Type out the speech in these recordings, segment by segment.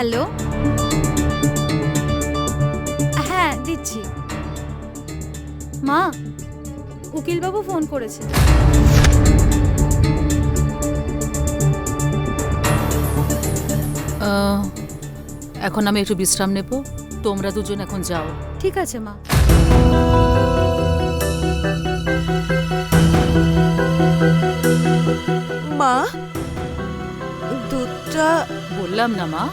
Hello, হ্যাঁ দিচ্ছি। মা, উকিলবাবু ফোন করেছে। এখন আমি একটু বিশ্রাম নেব, তোমরা দুজন এখন যাও। ঠিক আছে মা। মা, দুধটা বললাম না মা।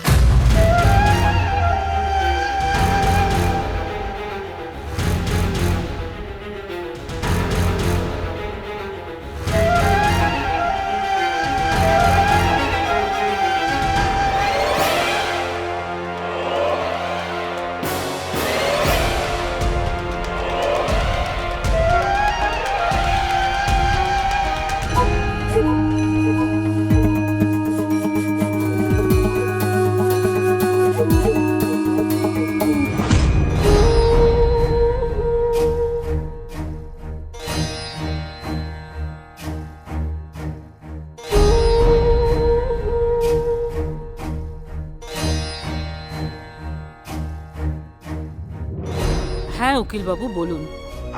হ্যাঁ উকিলবাবু বলুন।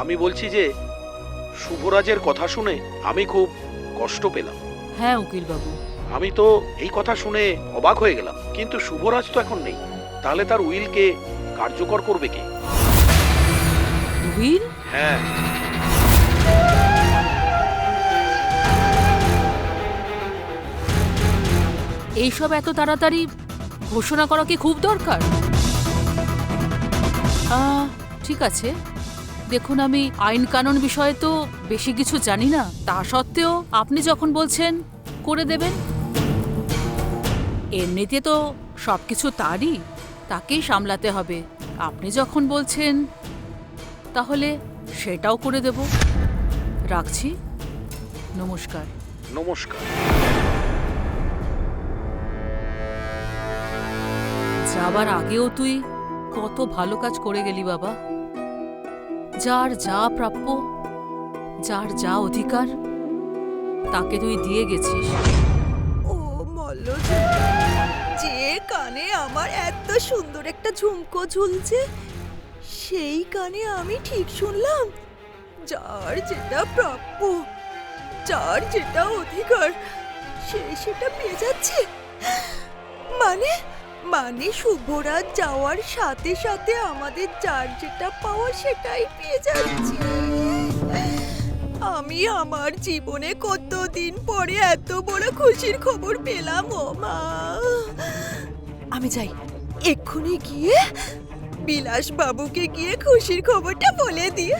আমি বলছি যে শুভরাজের কথা শুনে আমি খুব কষ্ট পেলাম। হ্যাঁ উকিলবাবু। আমি তো এই কথা শুনে অবাক হয়ে গেলাম, কিন্তু শুভরাজ তো এখন নেই, তাহলে তার উইলকে কার্যকর করবে কে? উইল? হ্যাঁ, এইসব এত তাড়াতাড়ি ঘোষণা করা কি খুব দরকার? ঠিক আছে, দেখুন আমি আইন কানুন বিষয়ে তো বেশি কিছু জানি না, তা সত্ত্বেও আপনি যখন বলছেন করে দেবেন, এমনিতে তো সবকিছু তারই, তাকেই সামলাতে হবে। আপনি যখন বলছেন তাহলে সেটাও করে দেব। রাখছি, নমস্কার। নমস্কার। যাবার আগেও তুই কত ভালো কাজ করে গেলি বাবা। যার যা প্রাপ্য, যার যা অধিকার, তাকে তুই দিয়ে গেছিস। ও মল্লজ, যে কানে আমার এত সুন্দর একটা ঝুমকো ঝুলছে, সেই কানে আমি ঠিক শুনলাম যার যেটা প্রাপ্য, যার যেটা অধিকার, সে সেটা পেয়ে যাচ্ছে। মানে মানে শুভরাজ যাওয়ার সাথে সাথে আমাদের যার যেটা পাওয়া সেটাই পেয়ে যাচ্ছি। আমি আমার জীবনে কতদিন পরে এত বড় খুশির খবর পেলাম। ও মা, আমি যাই, এক্ষুনি গিয়ে বিলাস বাবুকে গিয়ে খুশির খবরটা বলে দিয়ে